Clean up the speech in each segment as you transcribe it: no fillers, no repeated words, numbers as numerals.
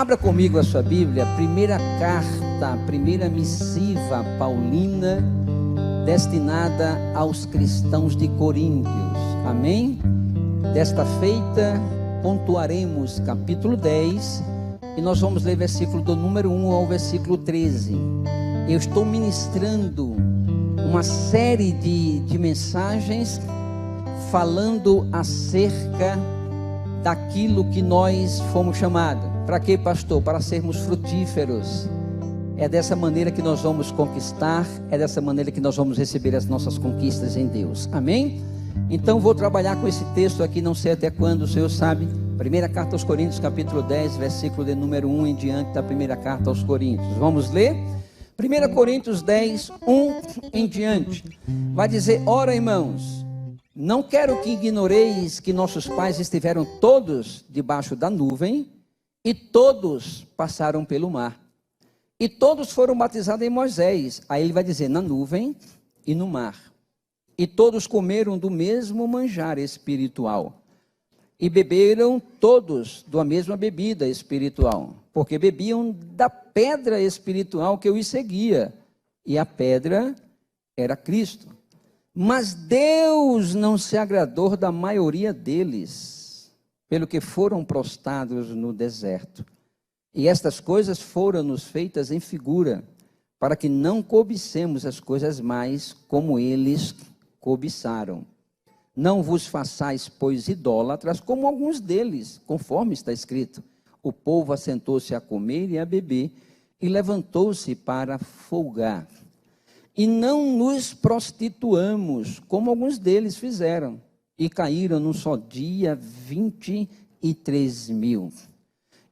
Abra comigo a sua Bíblia, primeira carta, primeira missiva paulina, destinada aos cristãos de Coríntios. Amém? Desta feita, pontuaremos capítulo 10 e nós vamos ler versículo do número 1 ao versículo 13. Eu estou ministrando uma série de mensagens falando acerca daquilo que nós fomos chamados. Para quê, pastor? Para sermos frutíferos. É dessa maneira que nós vamos conquistar, é dessa maneira que nós vamos receber as nossas conquistas em Deus. Amém? Então vou trabalhar com esse texto aqui, não sei até quando, o Senhor sabe. Primeira carta aos Coríntios, capítulo 10, versículo de número 1 em diante da primeira carta aos Coríntios. Vamos ler? 1 Coríntios 10, 1 em diante. Vai dizer: ora, irmãos, não quero que ignoreis que nossos pais estiveram todos debaixo da nuvem, e todos passaram pelo mar, e todos foram batizados em Moisés. Aí ele vai dizer: na nuvem e no mar. E todos comeram do mesmo manjar espiritual, e beberam todos da mesma bebida espiritual, porque bebiam da pedra espiritual que os seguia, e a pedra era Cristo. Mas Deus não se agradou da maioria deles, pelo que foram prostrados no deserto. E estas coisas foram-nos feitas em figura, para que não cobicemos as coisas mais como eles cobiçaram. Não vos façais, pois, idólatras, como alguns deles, conforme está escrito: o povo assentou-se a comer e a beber, e levantou-se para folgar. E não nos prostituamos, como alguns deles fizeram, e caíram num só dia 23.000.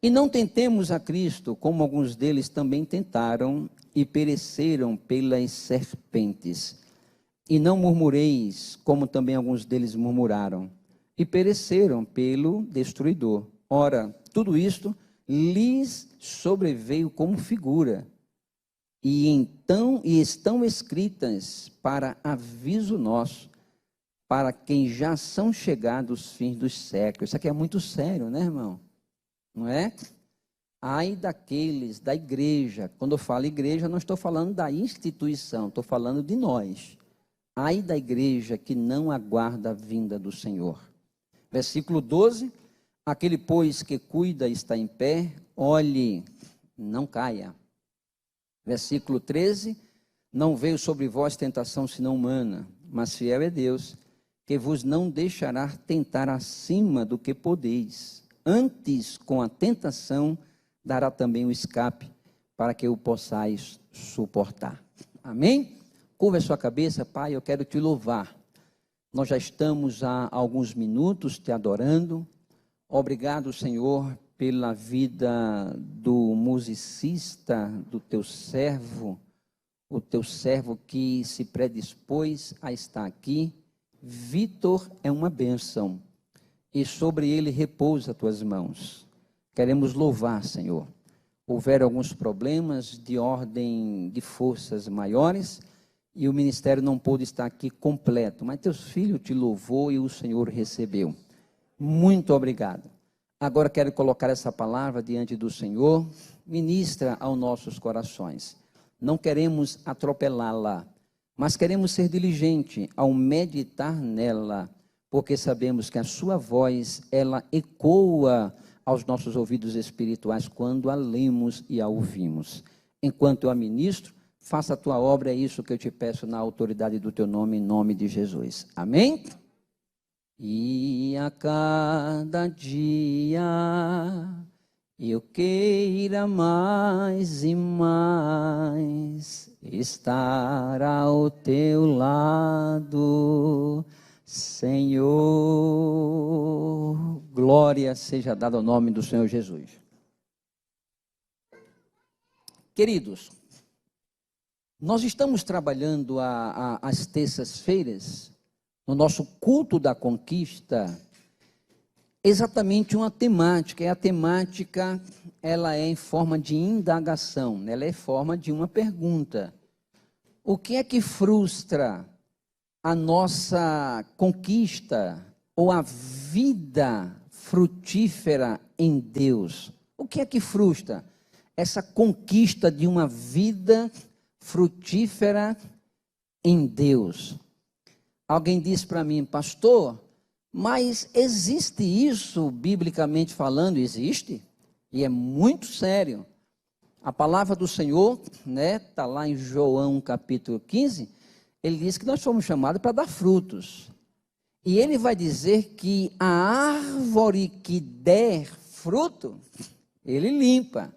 E não tentemos a Cristo, como alguns deles também tentaram, e pereceram pelas serpentes. E não murmureis, como também alguns deles murmuraram, e pereceram pelo destruidor. Ora, tudo isto lhes sobreveio como figura, e estão escritas para aviso nosso, para quem já são chegados os fins dos séculos. Isso aqui é muito sério, né, irmão? Não é? Ai daqueles, da igreja. Quando eu falo igreja, não estou falando da instituição, estou falando de nós. Ai da igreja que não aguarda a vinda do Senhor. Versículo 12: aquele, pois, que cuida está em pé, olhe, não caia. Versículo 13: não veio sobre vós tentação senão humana, mas fiel é Deus, que vos não deixará tentar acima do que podeis. Antes, com a tentação, dará também o escape, para que o possais suportar. Amém? Curva a sua cabeça. Pai, eu quero te louvar. Nós já estamos há alguns minutos te adorando. Obrigado, Senhor, pela vida do musicista, do teu servo, o teu servo que se predispôs a estar aqui. Vitor é uma bênção, e sobre ele repousa as tuas mãos. Queremos louvar, Senhor. Houveram alguns problemas de ordem de forças maiores, e o ministério não pôde estar aqui completo, mas teus filhos te louvou e o Senhor recebeu. Muito obrigado. Agora quero colocar essa palavra diante do Senhor. Ministra aos nossos corações. Não queremos atropelá-la, mas queremos ser diligente ao meditar nela, porque sabemos que a sua voz, ela ecoa aos nossos ouvidos espirituais quando a lemos e a ouvimos. Enquanto eu a ministro, faça a tua obra, é isso que eu te peço na autoridade do teu nome, em nome de Jesus. Amém? E a cada dia eu queira mais e mais estar ao teu lado, Senhor. Glória seja dada ao nome do Senhor Jesus. Queridos, nós estamos trabalhando às terças-feiras, no nosso culto da conquista, exatamente uma temática. E a temática, ela é em forma de indagação, ela é em forma de uma pergunta. O que é que frustra a nossa conquista ou a vida frutífera em Deus? O que é que frustra? Essa conquista de uma vida frutífera em Deus. Alguém disse para mim, pastor, mas existe isso, biblicamente falando? Existe, e é muito sério. A palavra do Senhor, está lá em João capítulo 15, ele diz que nós fomos chamados para dar frutos. E ele vai dizer que a árvore que der fruto, ele limpa.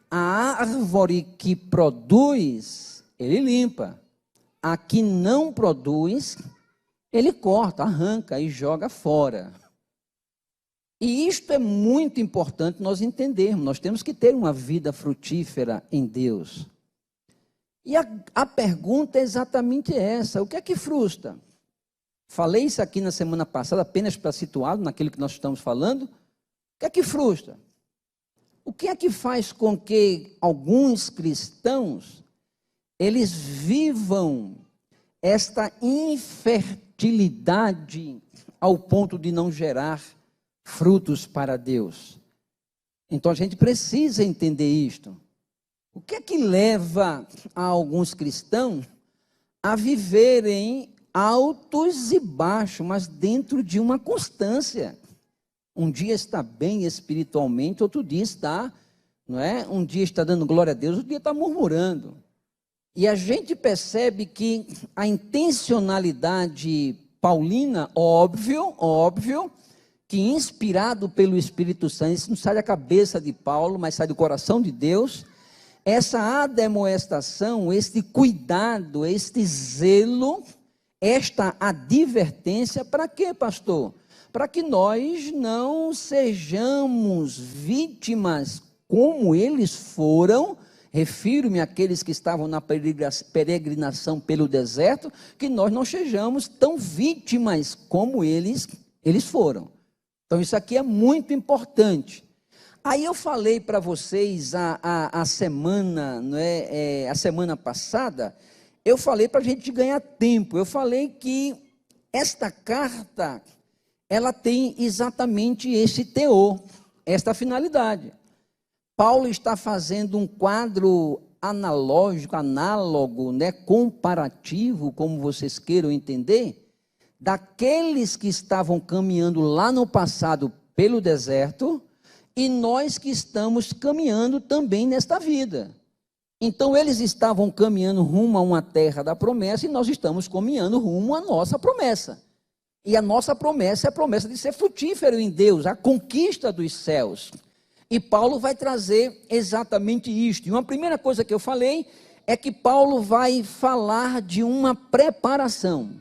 A árvore que produz, ele limpa. A que não produz, ele corta, arranca e joga fora. E isto é muito importante nós entendermos. Nós temos que ter uma vida frutífera em Deus. E a pergunta é exatamente essa: o que é que frustra? Falei isso aqui na semana passada, apenas para situá-lo naquilo que nós estamos falando. O que é que frustra? O que é que faz com que alguns cristãos, eles vivam esta infertilidade ao ponto de não gerar frutos para Deus? Então a gente precisa entender isto. O que é que leva a alguns cristãos a viverem altos e baixos, mas dentro de uma constância? Um dia está bem espiritualmente, outro dia está, um dia está dando glória a Deus, outro dia está murmurando. E a gente percebe que a intencionalidade paulina, óbvio, que inspirado pelo Espírito Santo, isso não sai da cabeça de Paulo, mas sai do coração de Deus, essa admoestação, este cuidado, este zelo, esta advertência, para quê, pastor? Para que nós não sejamos vítimas como eles foram, refiro-me àqueles que estavam na peregrinação pelo deserto, que nós não sejamos tão vítimas como eles foram. Então isso aqui é muito importante. Aí eu falei para vocês a semana, a semana passada, eu falei para a gente ganhar tempo, eu falei que esta carta, ela tem exatamente esse teor, esta finalidade. Paulo está fazendo um quadro analógico, análogo, comparativo, como vocês queiram entender, daqueles que estavam caminhando lá no passado pelo deserto, e nós que estamos caminhando também nesta vida. Então eles estavam caminhando rumo a uma terra da promessa, e nós estamos caminhando rumo à nossa promessa. E a nossa promessa é a promessa de ser frutífero em Deus, a conquista dos céus. E Paulo vai trazer exatamente isto. E uma primeira coisa que eu falei é que Paulo vai falar de uma preparação.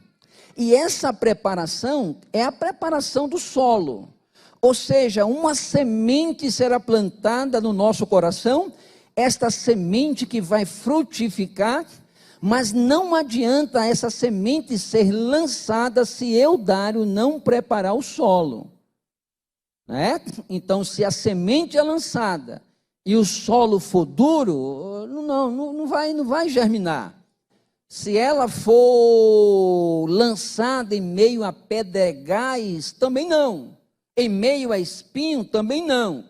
E essa preparação é a preparação do solo. Ou seja, uma semente será plantada no nosso coração, esta semente que vai frutificar, mas não adianta essa semente ser lançada se eu, Dário, não preparar o solo. Então, se a semente é lançada e o solo for duro, não vai germinar. Se ela for lançada em meio a pedregais, também não. Em meio a espinho, também não.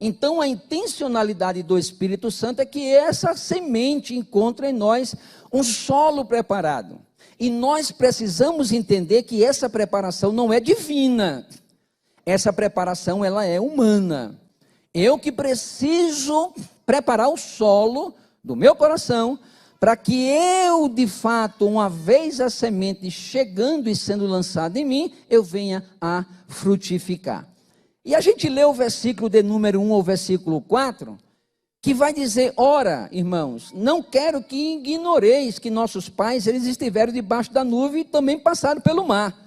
Então, a intencionalidade do Espírito Santo é que essa semente encontre em nós um solo preparado. E nós precisamos entender que essa preparação não é divina. Essa preparação, ela é humana. Eu que preciso preparar o solo do meu coração, para que eu, de fato, uma vez a semente chegando e sendo lançada em mim, eu venha a frutificar. E a gente lê o versículo de número 1 ao versículo 4, que vai dizer: ora, irmãos, não quero que ignoreis que nossos pais, eles estiveram debaixo da nuvem e também passaram pelo mar.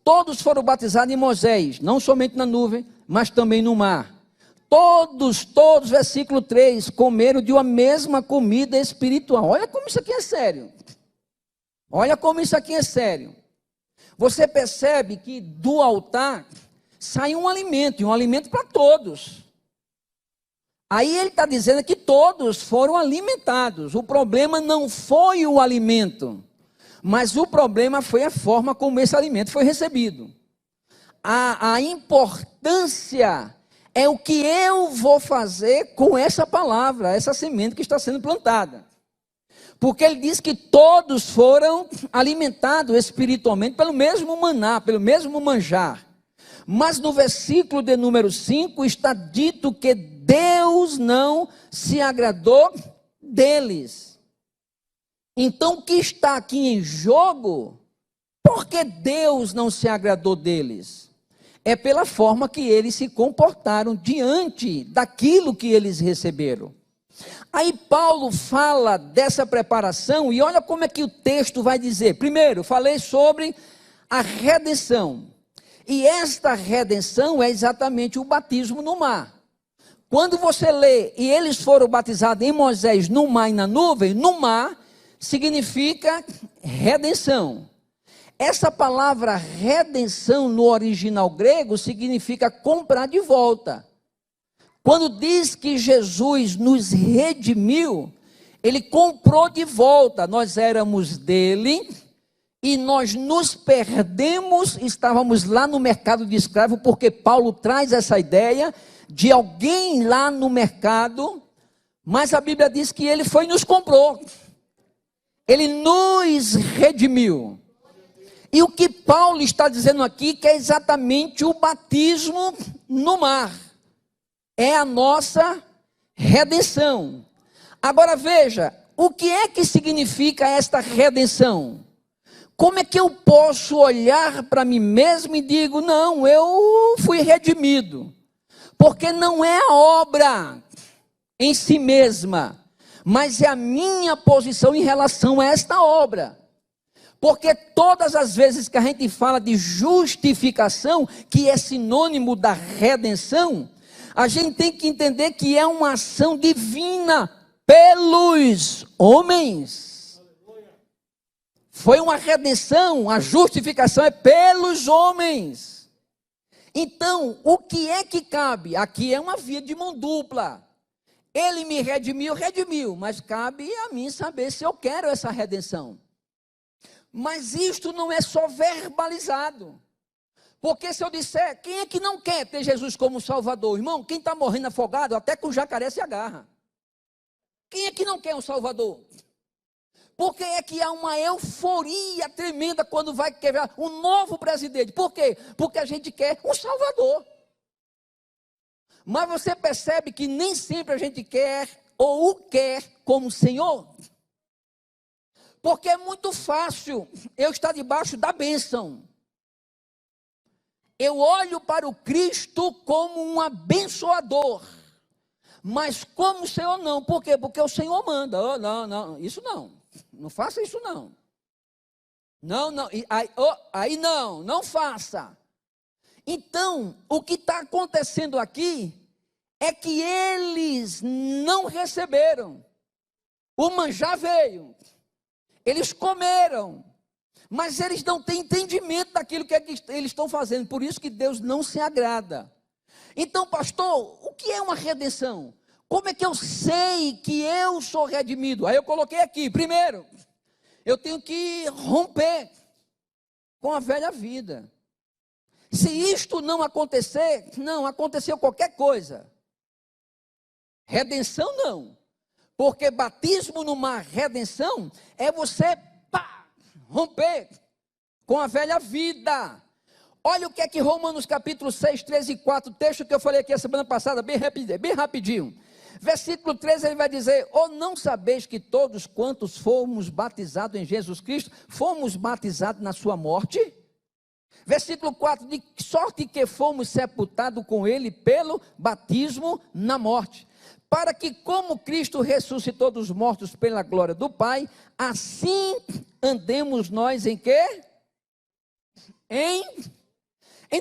Todos foram batizados em Moisés, não somente na nuvem, mas também no mar. Todos, versículo 3, comeram de uma mesma comida espiritual. Olha como isso aqui é sério. Olha como isso aqui é sério. Você percebe que do altar sai um alimento, e um alimento para todos. Aí ele está dizendo que todos foram alimentados. O problema não foi o alimento, mas o problema foi a forma como esse alimento foi recebido. A importância é o que eu vou fazer com essa palavra, essa semente que está sendo plantada. Porque ele diz que todos foram alimentados espiritualmente pelo mesmo maná, pelo mesmo manjar. Mas no versículo de número 5 está dito que Deus não se agradou deles. Então o que está aqui em jogo, por que Deus não se agradou deles? É pela forma que eles se comportaram diante daquilo que eles receberam. Aí Paulo fala dessa preparação e olha como é que o texto vai dizer. Primeiro, falei sobre a redenção. E esta redenção é exatamente o batismo no mar. Quando você lê, e eles foram batizados em Moisés no mar e na nuvem, no mar significa redenção. Essa palavra redenção no original grego significa comprar de volta. Quando diz que Jesus nos redimiu, ele comprou de volta. Nós éramos dele e nós nos perdemos, estávamos lá no mercado de escravo, porque Paulo traz essa ideia de alguém lá no mercado, mas a Bíblia diz que ele foi e nos comprou. Ele nos redimiu. E o que Paulo está dizendo aqui, que é exatamente o batismo no mar. É a nossa redenção. Agora veja, o que é que significa esta redenção? Como é que eu posso olhar para mim mesmo e digo, não, eu fui redimido? Porque não é a obra em si mesma, mas é a minha posição em relação a esta obra. Porque todas as vezes que a gente fala de justificação, que é sinônimo da redenção, a gente tem que entender que é uma ação divina pelos homens. Foi uma redenção, a justificação é pelos homens. Então, o que é que cabe? Aqui é uma via de mão dupla. Ele me redimiu, mas cabe a mim saber se eu quero essa redenção. Mas isto não é só verbalizado. Porque se eu disser, quem é que não quer ter Jesus como Salvador? Irmão, quem está morrendo afogado, até com o jacaré se agarra. Quem é que não quer um Salvador? Porque é que há uma euforia tremenda quando vai quebrar um novo presidente. Por quê? Porque a gente quer um Salvador. Mas você percebe que nem sempre a gente quer ou o quer como Senhor? Porque é muito fácil eu estar debaixo da bênção. Eu olho para o Cristo como um abençoador. Mas como o Senhor não. Por quê? Porque o Senhor manda. Oh, não, isso não. Não faça isso não. Não, aí não faça. Então, o que está acontecendo aqui é que eles não receberam. O manjar veio. Eles comeram, mas eles não têm entendimento daquilo que eles estão fazendo, por isso que Deus não se agrada. Então, pastor, o que é uma redenção? Como é que eu sei que eu sou redimido? Aí eu coloquei aqui, primeiro, eu tenho que romper com a velha vida. Se isto não acontecer, não, aconteceu qualquer coisa. Redenção não. Porque batismo numa redenção é você romper com a velha vida. Olha o que é que Romanos capítulo 6, 13 e 4, texto que eu falei aqui a semana passada, bem rapidinho. Versículo 13 ele vai dizer, ou não sabeis que todos quantos fomos batizados em Jesus Cristo, fomos batizados na sua morte? Versículo 4, de sorte que fomos sepultados com ele pelo batismo na morte. Para que como Cristo ressuscitou dos mortos pela glória do Pai, assim andemos nós em quê? Em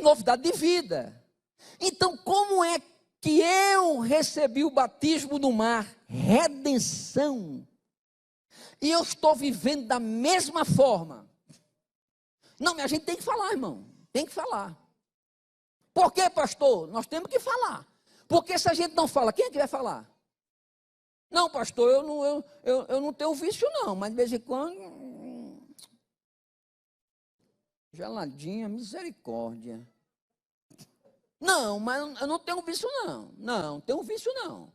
novidade de vida. Então, como é que eu recebi o batismo no mar? Redenção. E eu estou vivendo da mesma forma. Não, a gente tem que falar, irmão. Tem que falar. Por quê, pastor? Nós temos que falar. Porque se a gente não fala, quem é que vai falar? Não, pastor, eu não tenho vício não, mas de vez em quando, geladinha, misericórdia. Não, mas eu não tenho vício não. Não, tenho vício não.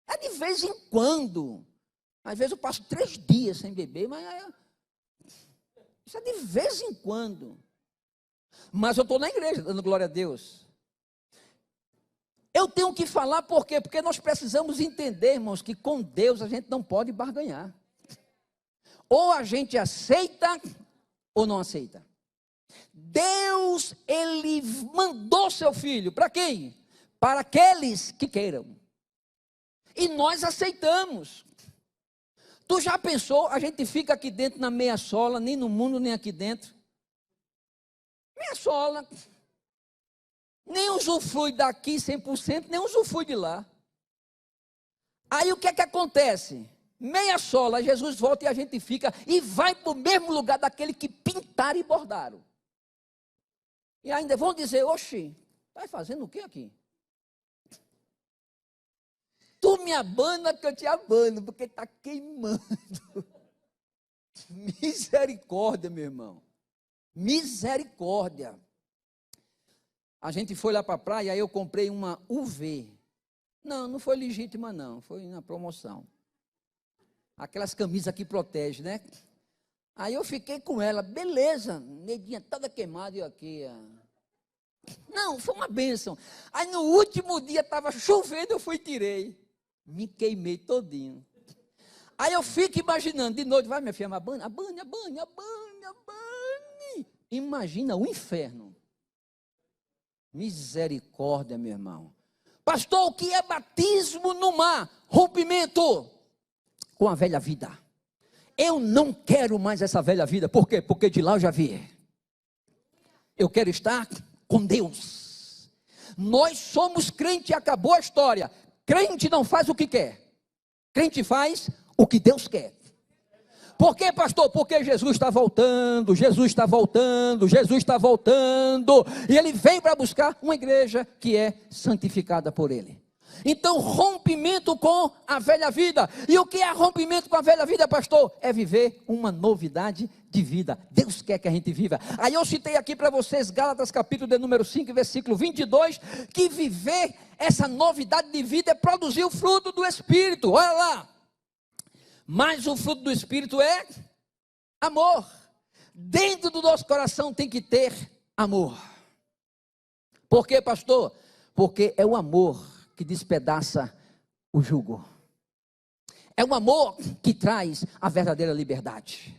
É de vez em quando. Às vezes eu passo 3 dias sem beber, mas isso é de vez em quando. Mas eu estou na igreja, dando glória a Deus. Eu tenho que falar por quê? Porque nós precisamos entender, irmãos, que com Deus a gente não pode barganhar. Ou a gente aceita, ou não aceita. Deus, Ele mandou seu Filho, para quem? Para aqueles que queiram. E nós aceitamos. Tu já pensou, a gente fica aqui dentro na meia sola, nem no mundo, nem aqui dentro. Meia sola. Nem usufrui daqui 100%, nem usufrui de lá. Aí o que é que acontece? Meia sola, Jesus volta e a gente fica e vai para o mesmo lugar daquele que pintaram e bordaram. E ainda vão dizer, oxi, está fazendo o que aqui? Tu me abana que eu te abano, porque está queimando. Misericórdia, meu irmão. Misericórdia. A gente foi lá para a praia, aí eu comprei uma UV. Não foi legítima não, foi na promoção. Aquelas camisas que protegem, né? Aí eu fiquei com ela, beleza, nedinha toda queimada e eu aqui. Não, foi uma bênção. Aí no último dia estava chovendo, eu fui e tirei. Me queimei todinho. Aí eu fico imaginando, de noite, vai minha filha, abane. Imagina o inferno. Misericórdia, meu irmão. Pastor, o que é batismo no mar? Rompimento com a velha vida. Eu não quero mais essa velha vida. Por quê? Porque de lá eu já vi. Eu quero estar com Deus. Nós somos crente e acabou a história. Crente não faz o que quer. Crente faz o que Deus quer. Por quê, pastor? Porque Jesus está voltando, Jesus está voltando, Jesus está voltando. E Ele vem para buscar uma igreja que é santificada por Ele. Então, rompimento com a velha vida. E o que é rompimento com a velha vida, pastor? É viver uma novidade de vida. Deus quer que a gente viva. Aí eu citei aqui para vocês, Gálatas capítulo de número 5, versículo 22, que viver essa novidade de vida é produzir o fruto do Espírito. Olha lá. Mas o fruto do Espírito é amor. Dentro do nosso coração tem que ter amor. Por quê, pastor? Porque é o amor que despedaça o jugo. É o amor que traz a verdadeira liberdade.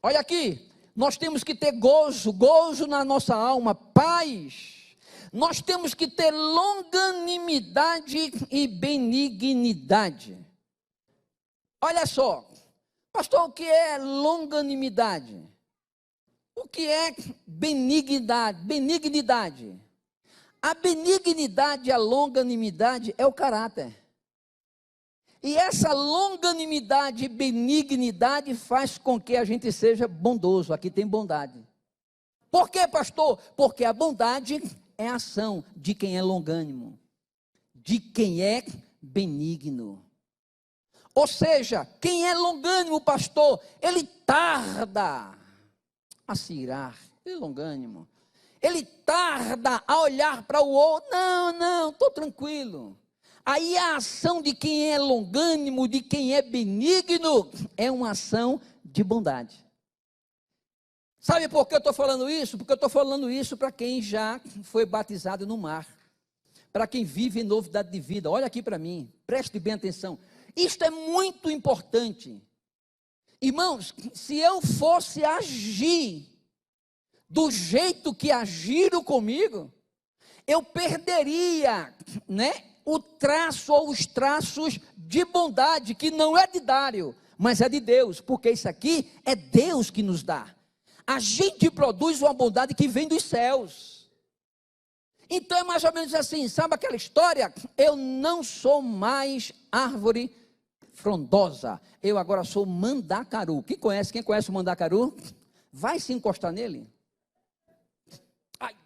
Olha aqui, nós temos que ter gozo na nossa alma, paz. Nós temos que ter longanimidade e benignidade. Olha só, pastor, o que é longanimidade? O que é benignidade? Benignidade. A benignidade e a longanimidade é o caráter. E essa longanimidade e benignidade faz com que a gente seja bondoso. Aqui tem bondade. Por quê, pastor? Porque a bondade é a ação de quem é longânimo, de quem é benigno. Ou seja, quem é longânimo, pastor, ele tarda a se irar. Ele é longânimo. Ele tarda a olhar para o outro. Não, estou tranquilo. Aí a ação de quem é longânimo, de quem é benigno, é uma ação de bondade. Sabe por que eu estou falando isso? Porque eu estou falando isso para quem já foi batizado no mar. Para quem vive em novidade de vida. Olha aqui para mim, preste bem atenção. Isto é muito importante. Irmãos, se eu fosse agir do jeito que agiram comigo, eu perderia, o traço ou os traços de bondade, que não é de Dário, mas é de Deus, porque isso aqui é Deus que nos dá. A gente produz uma bondade que vem dos céus. Então é mais ou menos assim, sabe aquela história? Eu não sou mais árvore frondosa, eu agora sou mandacaru. Quem conhece o mandacaru? Vai se encostar nele? Ai.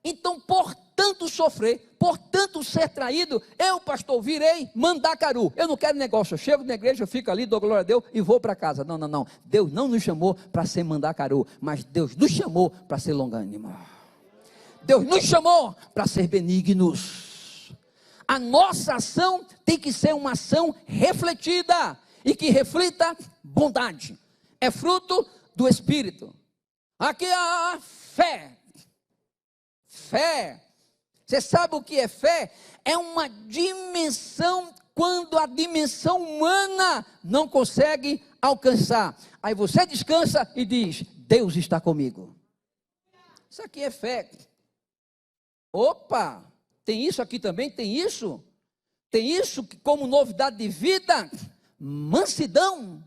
Então, por tanto sofrer, por tanto ser traído, eu, pastor, virei mandacaru. Eu não quero negócio, eu chego na igreja, eu fico ali, dou glória a Deus e vou para casa. Não, não, não. Deus não nos chamou para ser mandacaru, mas Deus nos chamou para ser longânimo. Deus nos chamou para ser benignos. A nossa ação tem que ser uma ação refletida e que reflita bondade. É fruto do Espírito. Aqui a fé. Fé. Você sabe o que é fé? É uma dimensão quando a dimensão humana não consegue alcançar. Aí você descansa e diz: Deus está comigo. Isso aqui é fé. Opa, tem isso aqui também? Tem isso? Tem isso como novidade de vida? Mansidão.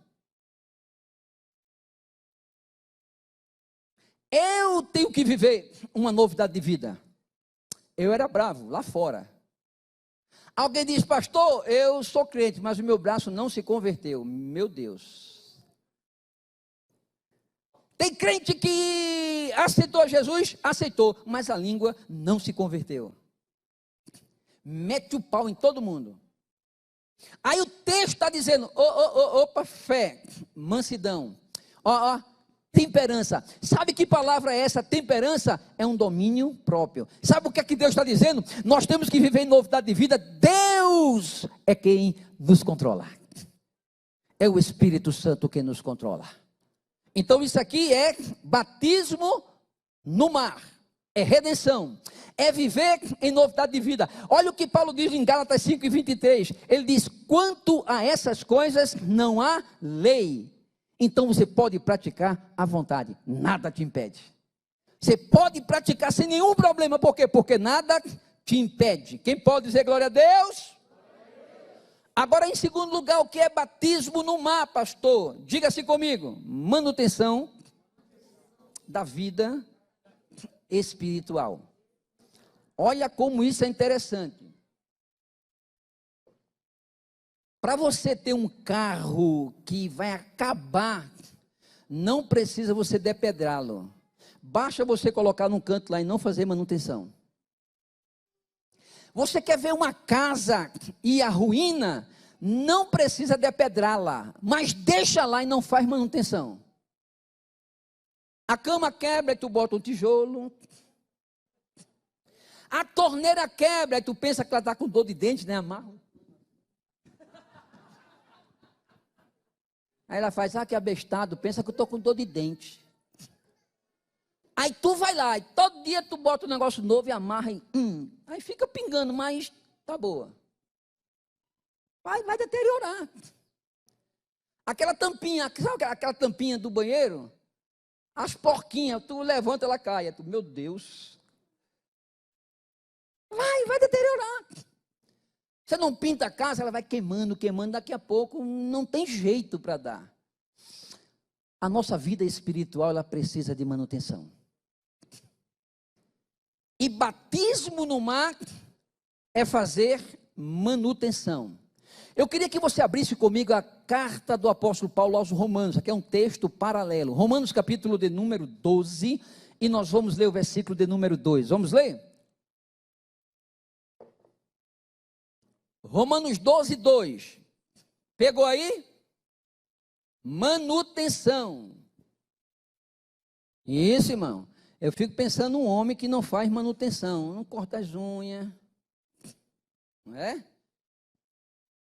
Eu tenho que viver uma novidade de vida. Eu era bravo lá fora. Alguém diz: pastor, eu sou crente, mas o meu braço não se converteu. Meu Deus. Tem crente que aceitou Jesus, aceitou, mas a língua não se converteu. Mete o pau em todo mundo. Aí o texto está dizendo: opa, fé, mansidão, temperança. Sabe que palavra é essa? Temperança é um domínio próprio. Sabe o que é que Deus está dizendo? Nós temos que viver em novidade de vida. Deus é quem nos controla. É o Espírito Santo quem nos controla. Então isso aqui é batismo no mar. É redenção. É viver em novidade de vida. Olha o que Paulo diz em Gálatas 5:23. Ele diz: quanto a essas coisas não há lei. Então você pode praticar à vontade, nada te impede. Você pode praticar sem nenhum problema, por quê? Porque nada te impede. Quem pode dizer glória a Deus? Agora, em segundo lugar, o que é batismo no mar, pastor? Diga-se comigo: manutenção da vida espiritual. Olha como isso é interessante. Para você ter um carro que vai acabar, não precisa você depedrá-lo. Basta você colocar num canto lá e não fazer manutenção. Você quer ver uma casa e a ruína, não precisa depedrá-la, mas deixa lá e não faz manutenção. A cama quebra e tu bota um tijolo. A torneira quebra e tu pensa que ela está com dor de dente, né? Amarra. Aí ela faz: que abestado, pensa que eu estou com dor de dente. Aí tu vai lá, e todo dia tu bota um negócio novo e amarra, aí fica pingando, mas tá boa. Vai deteriorar. Aquela tampinha, sabe aquela tampinha do banheiro? As porquinhas, tu levanta, ela cai. Tu, meu Deus. Vai deteriorar. Você não pinta a casa, ela vai queimando, daqui a pouco não tem jeito para dar. A nossa vida espiritual, ela precisa de manutenção. E batismo no mar é fazer manutenção. Eu queria que você abrisse comigo a carta do apóstolo Paulo aos Romanos. Aqui é um texto paralelo. Romanos capítulo de número 12, e nós vamos ler o versículo de número 2. Vamos ler? Romanos 12, 2. Pegou aí? Manutenção. Isso, irmão. Eu fico pensando num homem que não faz manutenção, não corta as unhas. Não é?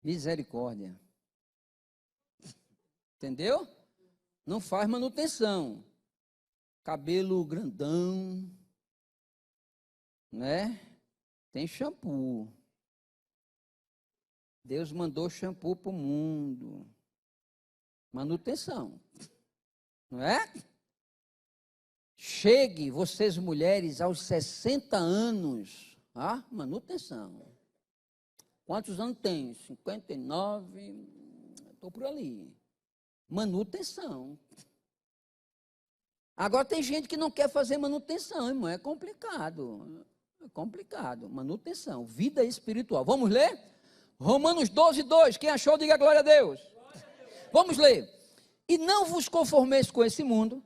Misericórdia. Entendeu? Não faz manutenção. Cabelo grandão. Né? Tem shampoo. Deus mandou shampoo para o mundo. Manutenção. Não é? Chegue, vocês mulheres, aos 60 anos. Manutenção. Quantos anos tem? 59. Estou por ali. Manutenção. Agora tem gente que não quer fazer manutenção, irmão. É complicado. É complicado. Manutenção. Vida espiritual. Vamos ler? Romanos 12, 2, quem achou, diga glória a Deus. Vamos ler. E não vos conformeis com esse mundo,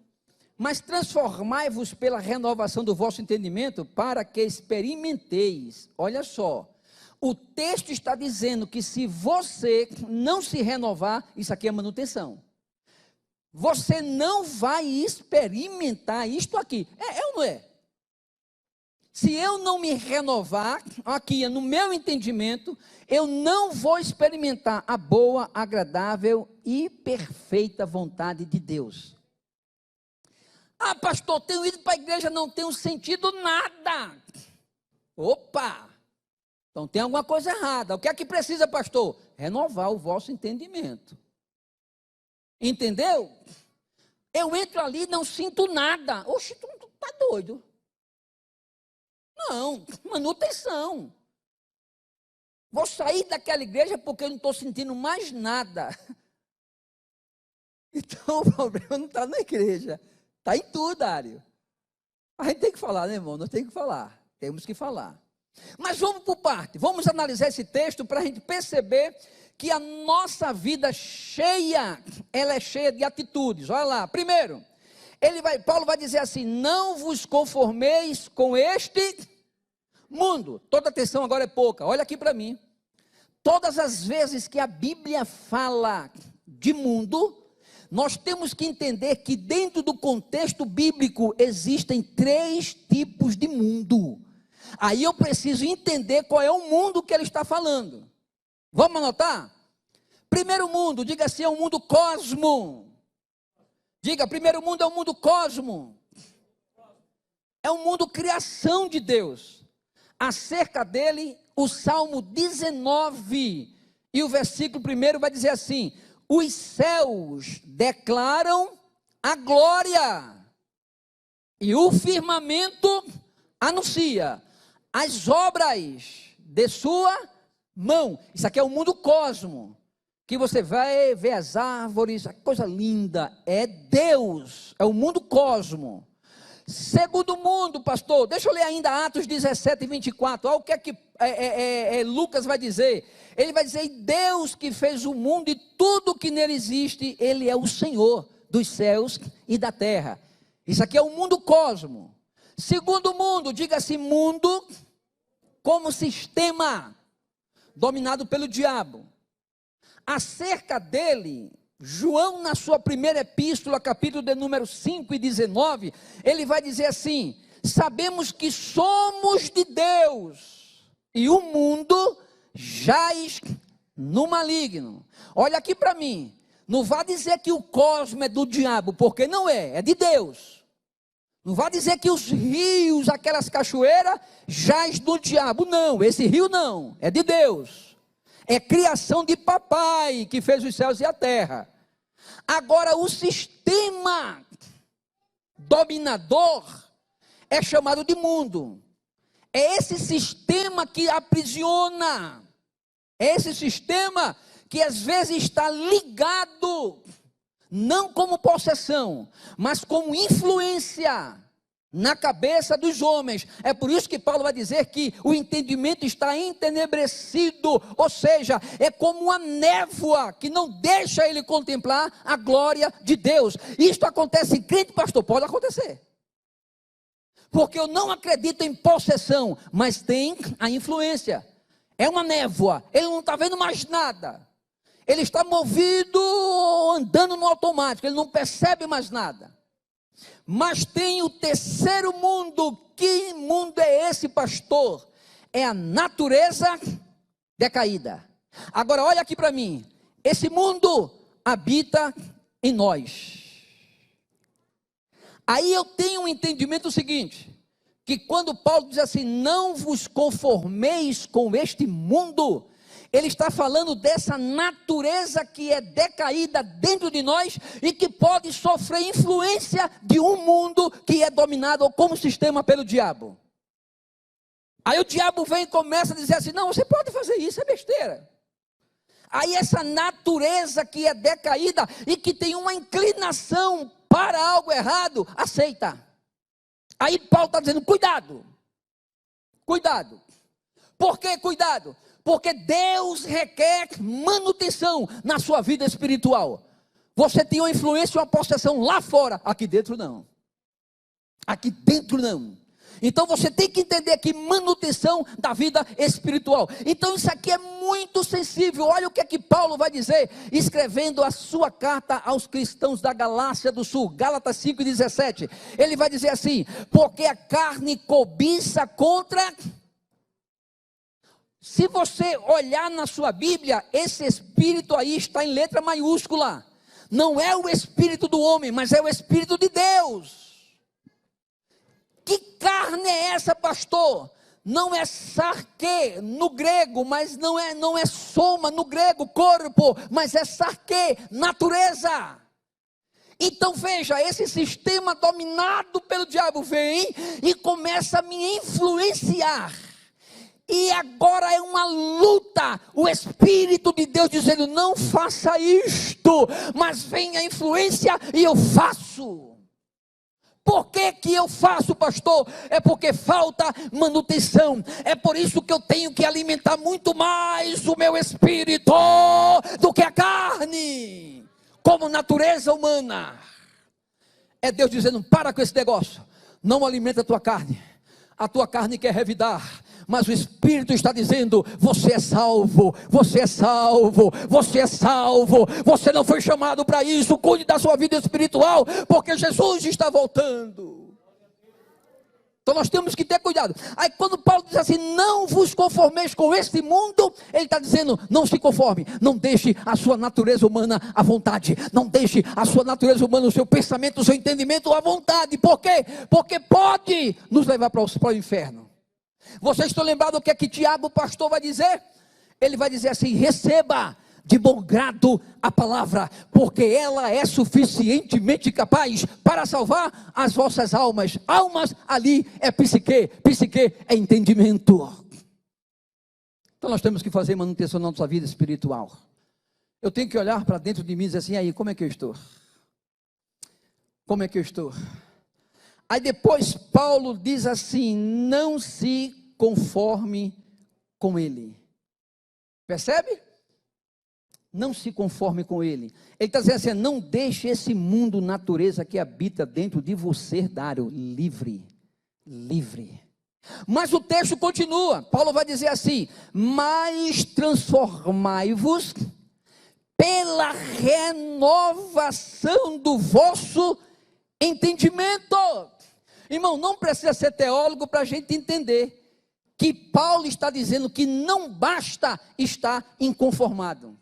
Mas transformai-vos pela renovação do vosso entendimento, para que experimenteis. Olha só, o texto está dizendo que se você não se renovar, isso aqui é manutenção. Você não vai experimentar isto aqui. É ou não é? Se eu não me renovar, aqui no meu entendimento, eu não vou experimentar a boa, agradável e perfeita vontade de Deus. Ah, pastor, tenho ido para a igreja, não tenho sentido nada. Opa! Então tem alguma coisa errada. O que é que precisa, pastor? Renovar o vosso entendimento. Entendeu? Eu entro ali e não sinto nada. Oxe, tu está doido. Não, manutenção. Vou sair daquela igreja porque eu não estou sentindo mais nada. Então o problema não está na igreja. Está em tudo, Dário. A gente tem que falar, né, irmão? Nós temos que falar. Temos que falar. Mas vamos por parte. Vamos analisar esse texto para a gente perceber que a nossa vida ela é cheia de atitudes. Olha lá. Primeiro, Paulo vai dizer assim: não vos conformeis com este mundo. Toda atenção agora é pouca. Olha aqui para mim. Todas as vezes que a Bíblia fala de mundo, nós temos que entender que dentro do contexto bíblico existem 3 tipos de mundo. Aí eu preciso entender qual é o mundo que ele está falando. Vamos anotar? Primeiro mundo, diga assim, é o mundo cosmo. Diga, primeiro mundo é o mundo cosmo. É o mundo criação de Deus. Acerca dele, o Salmo 19 e o versículo 1 vai dizer assim: os céus declaram a glória, e o firmamento anuncia as obras de sua mão. Isso aqui é o mundo cosmo, que você vai ver as árvores, a coisa linda, é Deus, é o mundo cosmo. Segundo mundo, pastor, deixa eu ler ainda Atos 17 e 24, olha o que é que Lucas vai dizer. Ele vai dizer: Deus que fez o mundo e tudo que nele existe, Ele é o Senhor dos céus e da terra. Isso aqui é o mundo cosmo. Segundo mundo, diga assim, mundo como sistema dominado pelo diabo. Acerca dele, João, na sua primeira epístola, capítulo de número 5 e 19, ele vai dizer assim: sabemos que somos de Deus, e o mundo jaz no maligno. Olha aqui para mim, não vá dizer que o cosmo é do diabo, porque não é de Deus. Não vá dizer que os rios, aquelas cachoeiras, jaz do diabo, não, esse rio não, é de Deus. É criação de papai, que fez os céus e a terra. Agora, o sistema dominador é chamado de mundo. É esse sistema que aprisiona. É esse sistema que às vezes está ligado, não como possessão, mas como influência na cabeça dos homens. É por isso que Paulo vai dizer que o entendimento está entenebrecido, ou seja, é como uma névoa que não deixa ele contemplar a glória de Deus. Isto acontece em crente, pastor? Pode acontecer, porque eu não acredito em possessão, mas tem a influência. É uma névoa, ele não está vendo mais nada, ele está movido, andando no automático, ele não percebe mais nada. Mas tem o terceiro mundo. Que mundo é esse, pastor? É a natureza decaída. Agora olha aqui para mim, esse mundo habita em nós. Aí eu tenho um entendimento seguinte, que quando Paulo diz assim, não vos conformeis com este mundo, ele está falando dessa natureza que é decaída dentro de nós e que pode sofrer influência de um mundo que é dominado como sistema pelo diabo. Aí o diabo vem e começa a dizer assim, não, você pode fazer isso, é besteira. Aí essa natureza que é decaída e que tem uma inclinação para algo errado, aceita. Aí Paulo está dizendo, cuidado. Cuidado. Por que cuidado? Porque Deus requer manutenção na sua vida espiritual. Você tem uma influência, uma possessão lá fora, aqui dentro não. Aqui dentro não. Então você tem que entender aqui manutenção da vida espiritual. Então isso aqui é muito sensível. Olha o que é que Paulo vai dizer, escrevendo a sua carta aos cristãos da Galácia do Sul, Gálatas 5:17. Ele vai dizer assim: porque a carne cobiça contra... Se você olhar na sua Bíblia, esse espírito aí está em letra maiúscula. Não é o espírito do homem, mas é o espírito de Deus. Que carne é essa, pastor? Não é sarque no grego, mas não é soma no grego, corpo, mas é sarque, natureza. Então veja, esse sistema dominado pelo diabo vem e começa a me influenciar. E agora é uma luta, o Espírito de Deus dizendo, não faça isto, mas vem a influência e eu faço. Por que eu faço, pastor? É porque falta manutenção. É por isso que eu tenho que alimentar muito mais o meu espírito do que a carne, como natureza humana. É Deus dizendo, para com esse negócio, não alimenta a tua carne quer revidar. Mas o Espírito está dizendo, você é salvo, você é salvo, você é salvo, você não foi chamado para isso, cuide da sua vida espiritual, porque Jesus está voltando. Então nós temos que ter cuidado. Aí quando Paulo diz assim, não vos conformeis com este mundo, ele está dizendo, não se conforme, não deixe a sua natureza humana à vontade, não deixe a sua natureza humana, o seu pensamento, o seu entendimento à vontade. Por quê? Porque pode nos levar para o inferno. Vocês estão lembrados do que é que Tiago, o pastor, vai dizer? Ele vai dizer assim, receba de bom grado a palavra, porque ela é suficientemente capaz para salvar as vossas almas. Almas ali é psique é entendimento. Então nós temos que fazer manutenção na nossa vida espiritual. Eu tenho que olhar para dentro de mim e dizer assim, aí, como é que eu estou? Como é que eu estou? Aí depois Paulo diz assim, não se conforme com ele. Percebe? Não se conforme com ele. Ele está dizendo assim, não deixe esse mundo natureza que habita dentro de você, Dário, livre. Mas o texto continua, Paulo vai dizer assim, mas transformai-vos pela renovação do vosso entendimento. Irmão, não precisa ser teólogo para a gente entender que Paulo está dizendo que não basta estar inconformado.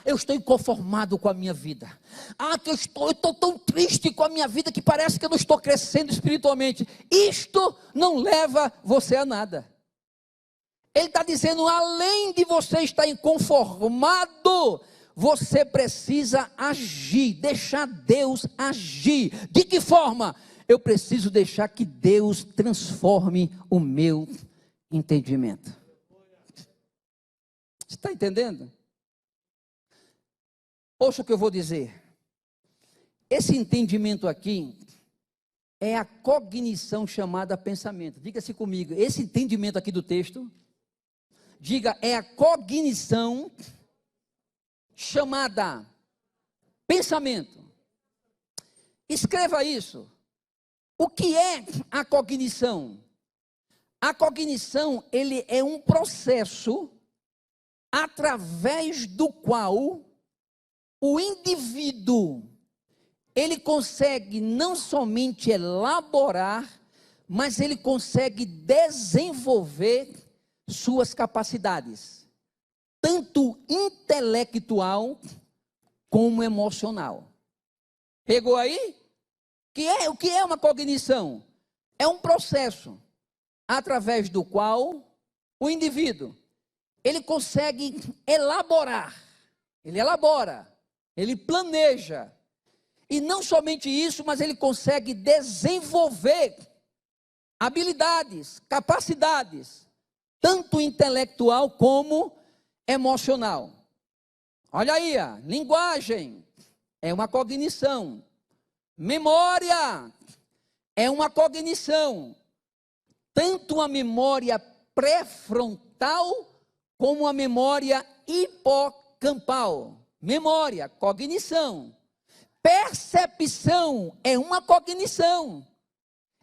Eu estou inconformado com a minha vida. Eu estou tão triste com a minha vida que parece que eu não estou crescendo espiritualmente. Isto não leva você a nada. Ele está dizendo, além de você estar inconformado, você precisa agir, deixar Deus agir. De que forma? Eu preciso deixar que Deus transforme o meu entendimento. Você está entendendo? Ouça o que eu vou dizer. Esse entendimento aqui é a cognição chamada pensamento. Diga-se comigo, esse entendimento aqui do texto, diga, é a cognição chamada pensamento. Escreva isso. O que é a cognição? A cognição, ele é um processo através do qual o indivíduo, ele consegue não somente elaborar, mas ele consegue desenvolver suas capacidades, tanto intelectual como emocional. Pegou aí? O que é uma cognição? É um processo através do qual o indivíduo, ele consegue elaborar, ele elabora, ele planeja, e não somente isso, mas ele consegue desenvolver habilidades, capacidades, tanto intelectual como emocional. Olha aí, linguagem é uma cognição. Memória é uma cognição, tanto a memória pré-frontal como a memória hipocampal. Memória, cognição. percepção é uma cognição.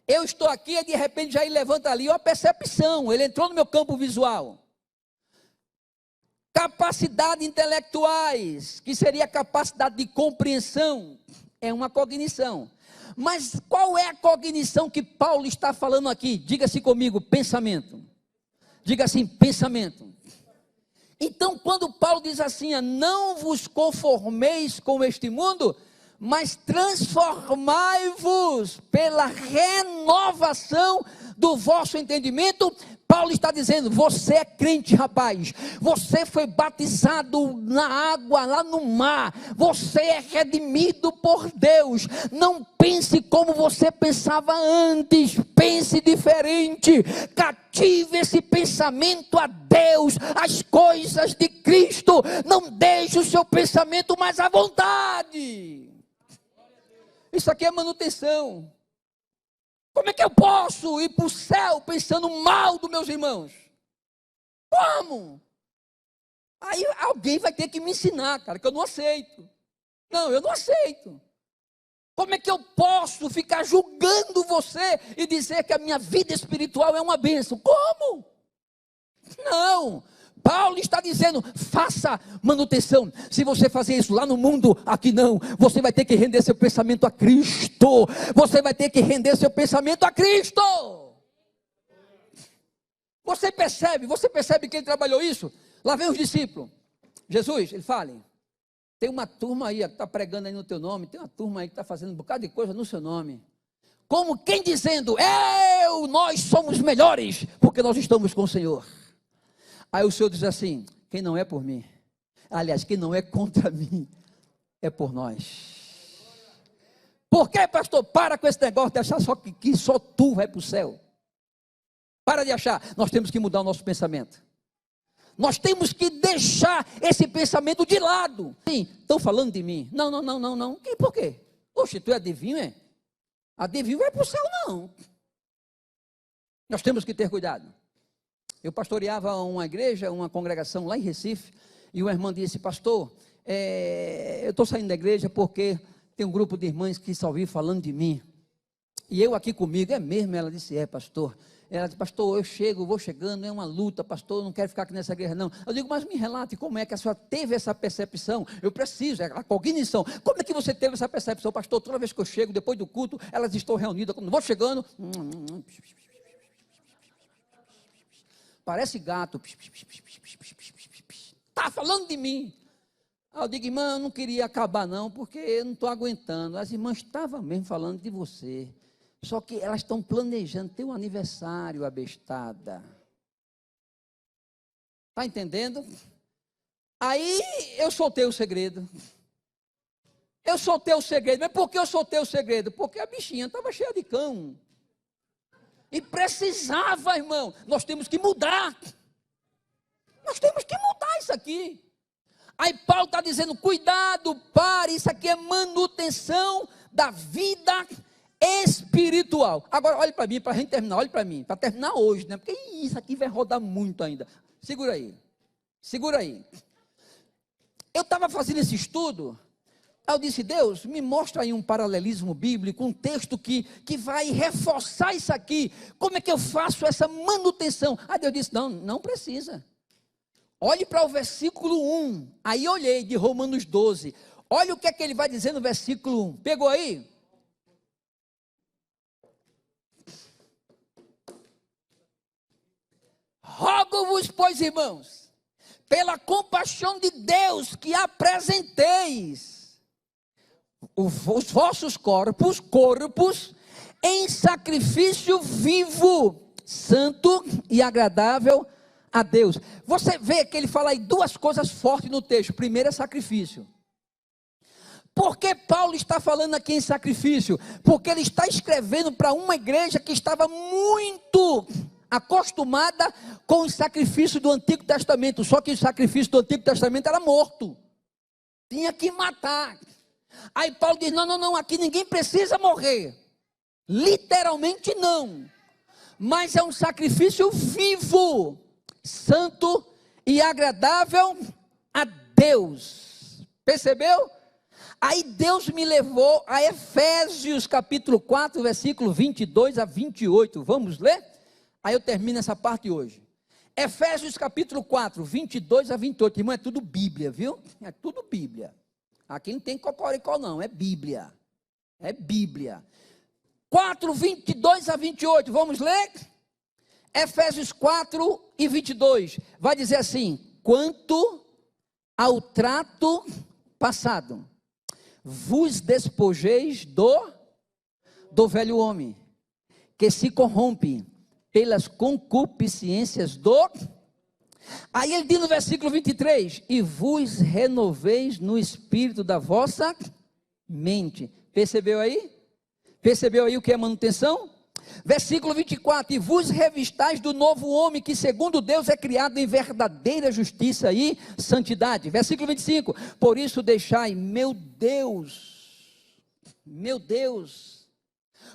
Eu estou aqui e de repente já ele levanta ali, ó, a percepção, ele entrou no meu campo visual. Capacidades intelectuais, que seria a capacidade de compreensão, é uma cognição. Mas qual é a cognição que Paulo está falando aqui? Diga-se comigo, pensamento. Diga assim, pensamento. Então, quando Paulo diz assim, não vos conformeis com este mundo, mas transformai-vos pela renovação do vosso entendimento. Paulo está dizendo, você é crente, rapaz, você foi batizado na água, lá no mar, você é redimido por Deus, não pense como você pensava antes, pense diferente, cative esse pensamento a Deus, as coisas de Cristo, não deixe o seu pensamento mais à vontade. Isso aqui é manutenção. Como é que eu posso ir para o céu pensando mal dos meus irmãos? Como? Aí alguém vai ter que me ensinar, cara, que eu não aceito. Não, eu não aceito. Como é que eu posso ficar julgando você e dizer que a minha vida espiritual é uma bênção? Como? Não. Paulo está dizendo, faça manutenção. Se você fazer isso lá no mundo, aqui não. Você vai ter que render seu pensamento a Cristo. Você vai ter que render seu pensamento a Cristo. Você percebe que ele trabalhou isso? Lá vem os discípulos. Jesus, ele fala, tem uma turma aí que está pregando aí no teu nome, tem uma turma aí que está fazendo um bocado de coisa no seu nome. Como quem dizendo, nós somos melhores, porque nós estamos com o Senhor. Aí o Senhor diz assim, quem não é por mim, aliás, quem não é contra mim, é por nós. Por que, pastor? Para com esse negócio de achar só que só tu vai para o céu. Para de achar, nós temos que mudar o nosso pensamento. Nós temos que deixar esse pensamento de lado. Sim, estão falando de mim. Não. Por quê? Poxa, tu é adivinho, é? Adivinho vai para o céu, não. Nós temos que ter cuidado. Eu pastoreava uma igreja, uma congregação lá em Recife, e uma irmã disse, pastor, eu estou saindo da igreja porque tem um grupo de irmãs que só vive falando de mim. E eu aqui comigo, é mesmo? Ela disse, pastor. Ela disse, pastor, vou chegando, é uma luta, pastor, eu não quero ficar aqui nessa igreja, não. Eu digo, mas me relate como é que a senhora teve essa percepção? Eu preciso, é a cognição. Como é que você teve essa percepção, pastor? Toda vez que eu chego, depois do culto, elas estão reunidas, quando vou chegando, parece gato, está falando de mim. Aí eu digo, irmã, eu não queria acabar não, porque eu não estou aguentando. As irmãs estavam mesmo falando de você, só que elas estão planejando ter um aniversário abestada. Está entendendo? Aí eu soltei o segredo. Mas por que eu soltei o segredo? Porque a bichinha estava cheia de cão. E precisava, irmão, nós temos que mudar. Nós temos que mudar isso aqui. Aí Paulo está dizendo, cuidado, pare, isso aqui é manutenção da vida espiritual. Agora, olhe para mim, para a gente terminar, olhe para mim, para terminar hoje, né? Porque isso aqui vai rodar muito ainda. Segura aí. Eu estava fazendo esse estudo, aí eu disse, Deus, me mostra aí um paralelismo bíblico, um texto que vai reforçar isso aqui. Como é que eu faço essa manutenção? Aí Deus disse, não precisa. Olhe para o versículo 1. Aí olhei, de Romanos 12. Olha o que é que ele vai dizer no versículo 1. Pegou aí? Rogo-vos, pois, irmãos, pela compaixão de Deus, que apresenteis os vossos corpos em sacrifício vivo, santo e agradável a Deus. Você vê que ele fala aí duas coisas fortes no texto. Primeiro é sacrifício. Por que Paulo está falando aqui em sacrifício? Porque ele está escrevendo para uma igreja que estava muito acostumada com os sacrifícios do Antigo Testamento. Só que o sacrifício do Antigo Testamento era morto. Tinha que matar. Aí Paulo diz, não, aqui ninguém precisa morrer. Literalmente não. Mas é um sacrifício vivo, santo e agradável a Deus. Percebeu? Aí Deus me levou a Efésios capítulo 4, versículo 22 a 28. Vamos ler? Aí eu termino essa parte hoje. Efésios capítulo 4, 22 a 28. Irmão, é tudo Bíblia, viu? É tudo Bíblia. Aqui não tem cocoricó não, é Bíblia. É Bíblia. 4, 22 a 28. Vamos ler? Efésios 4 e 22. Vai dizer assim: quanto ao trato passado, vos despojeis do velho homem, que se corrompe pelas concupiscências do... Aí ele diz no versículo 23, e vos renoveis no espírito da vossa mente. Percebeu aí? Percebeu aí o que é manutenção? Versículo 24, e vos revistais do novo homem, que segundo Deus é criado em verdadeira justiça e santidade. Versículo 25, por isso deixai, meu Deus,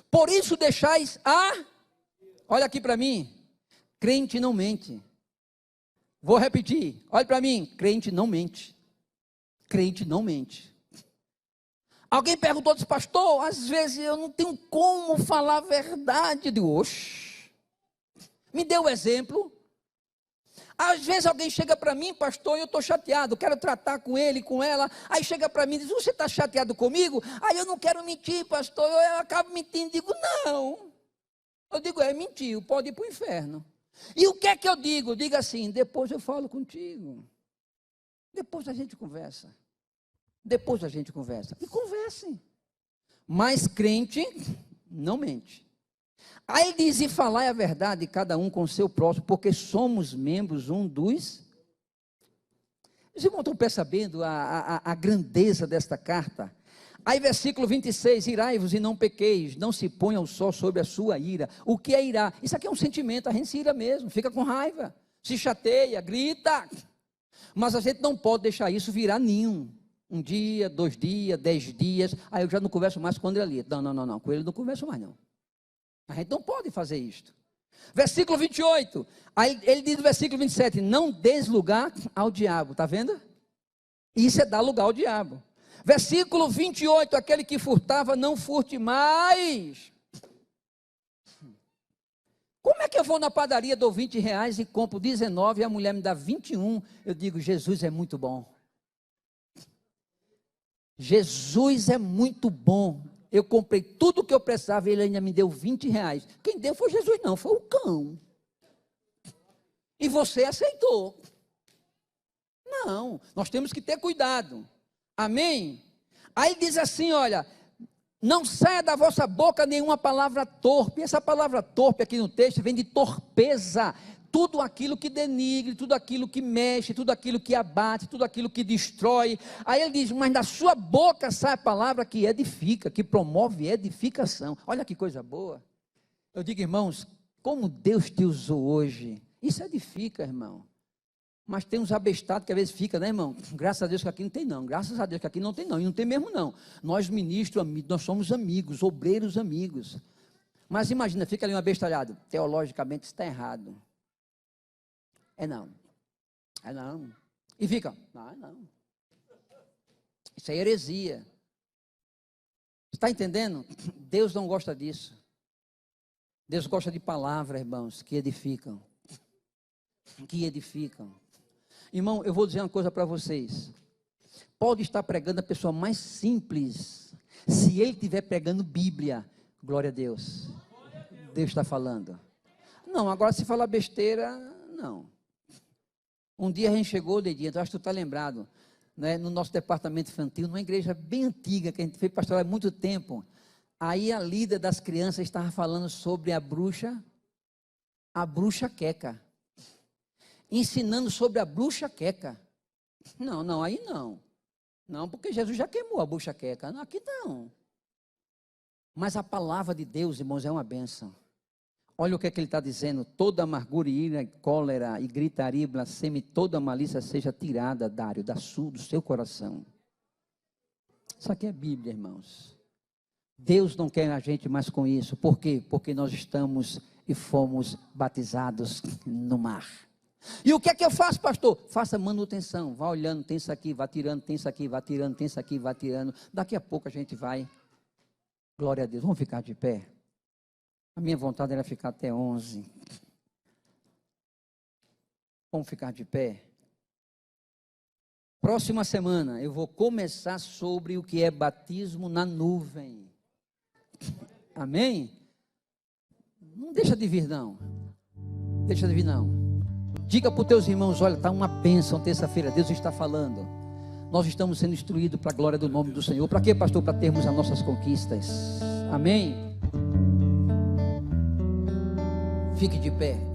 por isso deixais olha aqui para mim, crente não mente. Vou repetir, olha para mim, crente não mente. Crente não mente. Alguém perguntou, disse, pastor, às vezes eu não tenho como falar a verdade. Eu digo, oxe, me dê um exemplo. Às vezes alguém chega para mim, pastor, eu estou chateado, quero tratar com ele, com ela. Aí chega para mim e diz, você está chateado comigo? Aí eu não quero mentir, pastor, eu acabo mentindo. Digo, não. Eu digo, mentiu, pode ir para o inferno. E o que é que eu digo? Diga assim, depois eu falo contigo. Depois a gente conversa. Depois a gente conversa. E conversem. Mas crente não mente. Aí ele diz, e falai a verdade, cada um com o seu próximo, porque somos membros um dos... Os irmãos estão percebendo a grandeza desta carta? Aí versículo 26, irai-vos e não pequeis, não se ponha o sol sobre a sua ira. O que é irar? Isso aqui é um sentimento, a gente se ira mesmo, fica com raiva, se chateia, grita. Mas a gente não pode deixar isso virar ninho. Um dia, 2 dias, 10 dias, aí eu já não converso mais com o Andrelito. Não, com ele não converso mais não. A gente não pode fazer isto. Versículo 28, aí ele diz no versículo 27, não des lugar ao diabo, está vendo? Isso é dar lugar ao diabo. Versículo 28, aquele que furtava, não furte mais. Como é que eu vou na padaria, dou 20 reais e compro 19 e a mulher me dá 21? Eu digo, Jesus é muito bom. Jesus é muito bom. Eu comprei tudo o que eu precisava e ele ainda me deu 20 reais. Quem deu foi Jesus não, foi o cão. E você aceitou. Não, nós temos que ter cuidado. Amém? Aí diz assim, olha, não saia da vossa boca nenhuma palavra torpe. Essa palavra torpe aqui no texto vem de torpeza. Tudo aquilo que denigre, tudo aquilo que mexe, tudo aquilo que abate, tudo aquilo que destrói. Aí ele diz, mas da sua boca sai a palavra que edifica, que promove edificação. Olha que coisa boa. Eu digo, irmãos, como Deus te usou hoje. Isso edifica, irmão. Mas tem uns abestados que às vezes fica, né, irmão? Graças a Deus que aqui não tem não, graças a Deus que aqui não tem não, e não tem mesmo não. Nós ministros, nós somos amigos, obreiros amigos. Mas imagina, fica ali um abestalhado, teologicamente está errado. É não. E fica, não. Isso é heresia. Está entendendo? Deus não gosta disso. Deus gosta de palavras, irmãos, que edificam. Irmão, eu vou dizer uma coisa para vocês. Pode estar pregando a pessoa mais simples. Se ele estiver pregando Bíblia, glória a Deus. Deus está falando. Não, agora se falar besteira, não. Um dia a gente chegou, Dedinha, eu acho que tu está lembrado, né, no nosso departamento infantil, numa igreja bem antiga, que a gente fez pastoral há muito tempo. Aí a líder das crianças estava falando sobre a bruxa Queca. Ensinando sobre a bruxa Queca. Não, aí não. Não, porque Jesus já queimou a bruxa Queca. Não, aqui não. Mas a palavra de Deus, irmãos, é uma bênção. Olha o que é que ele está dizendo. Toda amargura, ira, cólera e gritaria, blasfêmia, toda malícia seja tirada, Dário, do seu coração. Isso aqui é Bíblia, irmãos. Deus não quer a gente mais com isso. Por quê? Porque nós estamos e fomos batizados no mar. E o que é que eu faço, pastor? Faça manutenção, vá olhando, tem isso aqui, vá tirando, tem isso aqui, vá tirando, tem isso aqui, vá tirando. Daqui a pouco a gente vai. Glória a Deus, vamos ficar de pé? A minha vontade era ficar até 11. Vamos ficar de pé? Próxima semana eu vou começar sobre o que é batismo na nuvem. Amém? Não deixa de vir não. Deixa de vir não. Diga para os teus irmãos, olha, está uma bênção terça-feira, Deus está falando. Nós estamos sendo instruídos para a glória do nome do Senhor. Para quê, pastor? Para termos as nossas conquistas. Amém? Fique de pé.